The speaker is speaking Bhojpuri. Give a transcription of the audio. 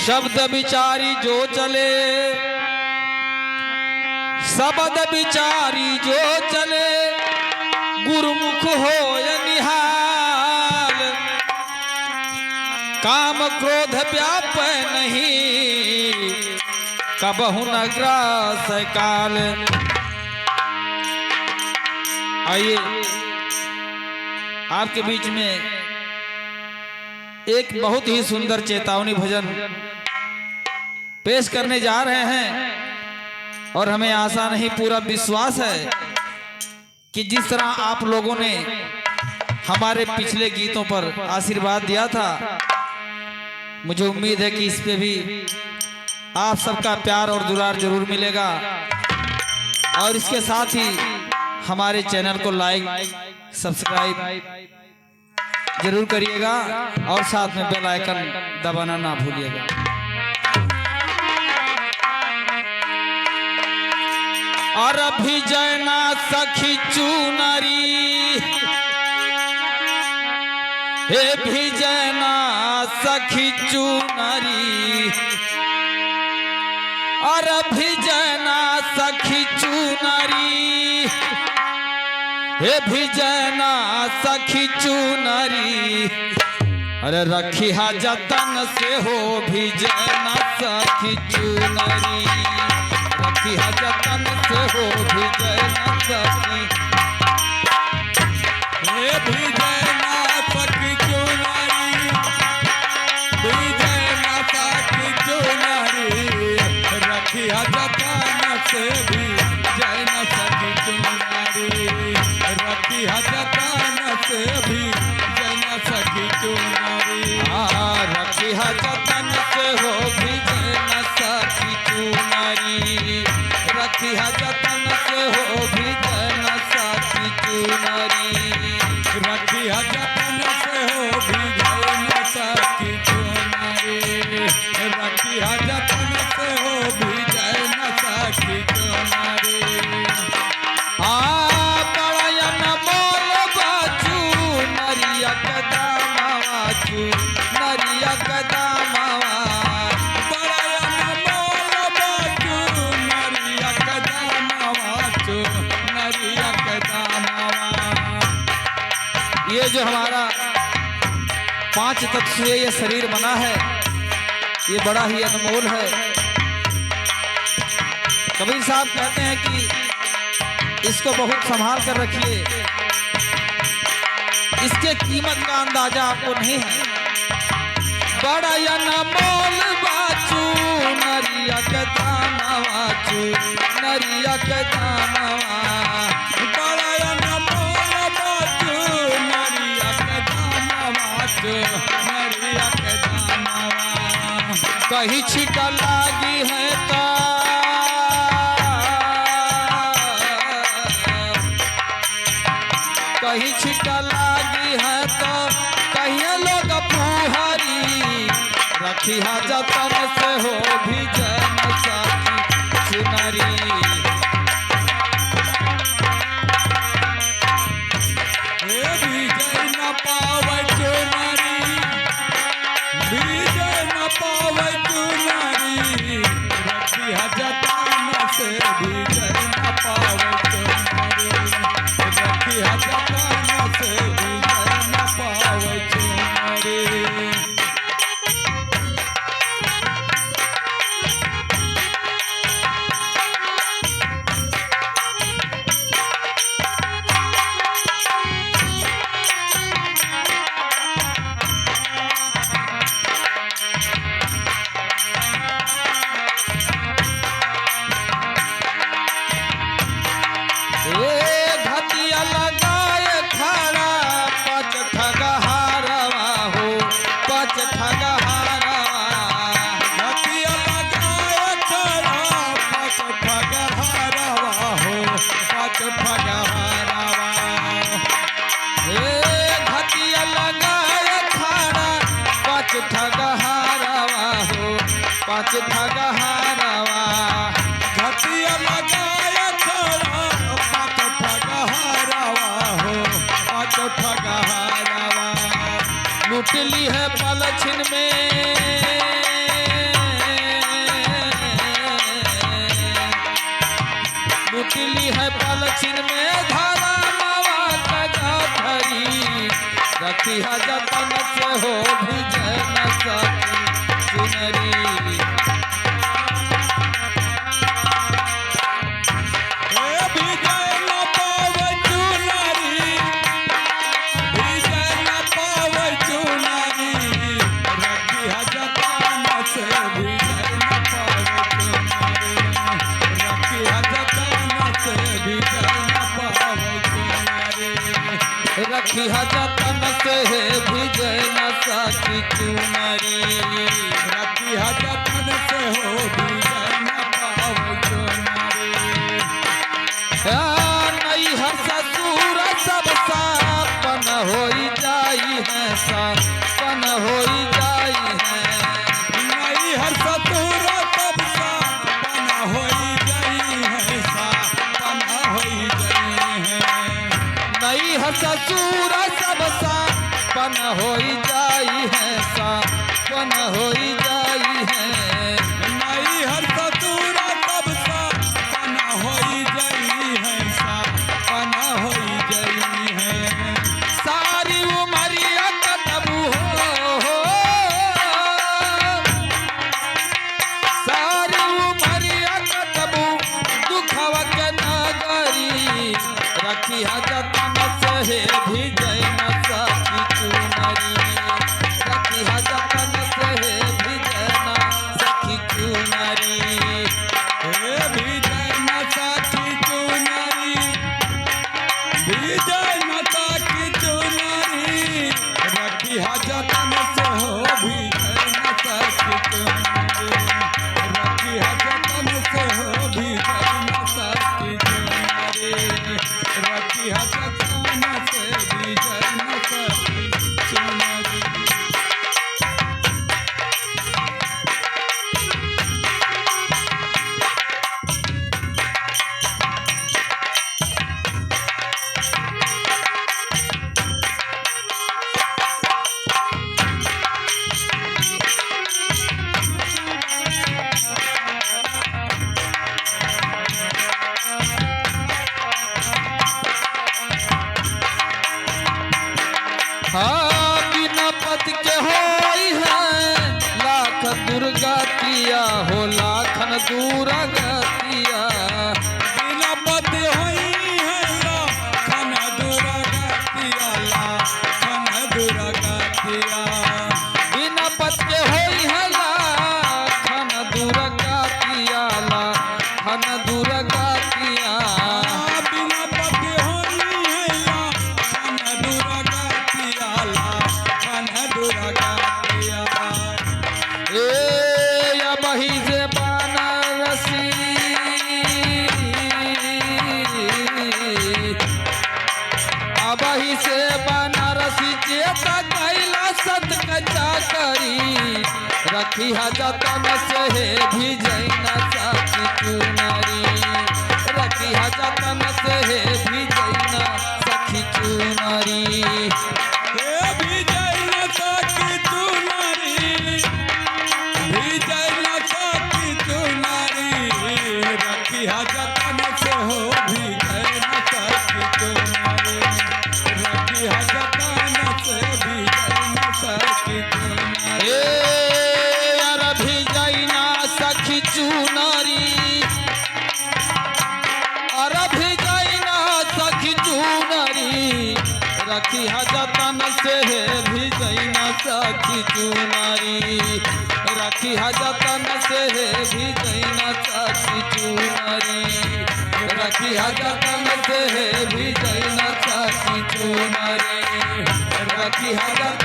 शब्द विचारी जो चले, शब्द विचारी जो चले, गुरुमुख होय निहाल। काम क्रोध व्याप नहीं, कबहु न ग्रास काल। आइए आपके बीच में एक बहुत ही सुंदर चेतावनी भजन पेश करने जा रहे हैं। और हमें आशा नहीं पूरा विश्वास है कि जिस तरह आप लोगों ने हमारे पिछले गीतों पर आशीर्वाद दिया था, मुझे उम्मीद है कि इस पे भी आप सबका प्यार और दुलार जरूर मिलेगा। और इसके साथ ही हमारे चैनल को लाइक सब्सक्राइब जरूर करिएगा और साथ में बेल आइकन दबाना ना भूलिएगा। और अभी जैना सखी चुनरी, हे भी जैना सखी चुनरी, और अभी जैना सखी चुनरी, हे भी जैना सखी चुनरी। अरे रखी हा जतन से हो भी जैना सखी चुनरी, रखी हा जतन से हो भी जैना सखी, हे भी जैना सखी चुनरी, भी जैना सखी चुनरी, रखी हा जतन से भी जैना सखी चुनरी, रखी हा जतन से भी जैना सखी चुनरी। रखी हा जतन से हो भी जैना सखी चुनरी, रखी हा जतन से हो भी जैना सखी चुनरी, रखी हा जतन से हो भी जैना सखी चुनरी, रखी हा जतन से हो भी जैना सखी चुनरी। ये जो हमारा 5 तत्व से ये शरीर बना है, ये बड़ा ही अनमोल है। कबीर साहब कहते हैं कि इसको बहुत संभाल कर रखिए, इसके कीमत का अंदाजा आपको नहीं है। बड़ा अनमोल बाचू नरिया के दाना, बाचू नरिया के दाना, बड़ा अनमोल बाचू नरिया के दाना, बाचू नरिया के दाना। कहीं छिका लागी है तो कहीं छिका लागी है तो कहीं लोग पुहरी। रखी हा जतन से हो भी जैना सखी चुनरी, हे भी जैना पावे चुनरी, भी जैना पावे चुनरी, रखी हा जतन से भी जैना पावे चुनरी, रखी हा जतन से भी जैना पावे चुनरी। घटिया लगाए खड़ा 5 ठगहारवा हो, 5 ठगहारवा, घटिया लगाए खड़ा 5 ठगहारवा हो, 5 ठगहारवा। घटिया लगाए खड़ा 5 ठगहारवा हो, 5 ठगहारवा, घटिया लगाए खड़ा 5 ठगहारवा हो, 5 ठगहारवा। लूट ली है पलछिन में, मलचिन में धारा नवा का गाठरी रखी जतन से हो भिजय न सकी चुनरी रखी जतन से भिजय न सकी चुनरी रखी जतन से हो भिजय न पावे चुनरी नई हर ससुर सब सापन होई जाई है सापन होई जाई है नई हर ससुर सब सापन होई जाई है सापन होई जाई है नई हर ससुर सब सापन होई जाई है सापन होई जाई है नई हर ससुर सब सापन होई जाई है सापन होई जाई है सारी उमरिया कतबू हो सारी उमरिया कतबू दुखवा के नगरी रखी जतन से भिजय न सकी चुनरी रखी जतन से भिजय न सकी चुनरी भिजय न सकी चुनरी भिजय न सकी चुनरी रखी जतन से हो भिजय न सकी चुनरी रखी जतन से हो भिजय न सकी चुनरी रखी जतन से भिजय न सकी चुनरी बिना पति के होई है लाख दुर्गा किया हो लाखन दुर्गतिया बिना पति होई है लाखन दुर्गतिया लाखन दुर्गतिया बिना पति के होई है लाखन दुर्गतिया लाखन दुर्गतिया बिना पति होई है लाखन दुर्गतिया लाखन दुर्गतिया या बही से बनारसी अबही से बनारसी चेता कैला सत कचा करी रखी जतन से भिजय न सकी चुनरी रखी जतन से भिजय न सकी चुनरी भिजय न सकी चुनरी भिजय न सकी चुनरी रखी जतन से हो भिजय न सकी चुनरी रखी जतन से भिजय न सकी चुनरी यार भिजय न सखी चुनरी अरे भिजय न सखी चुनरी रखी जतन से भिजय न सखी चुनरी रखी जतन से भिजय न सखी चुनरी रखी जतन से भिजय न सखी चुनरी रखी जतन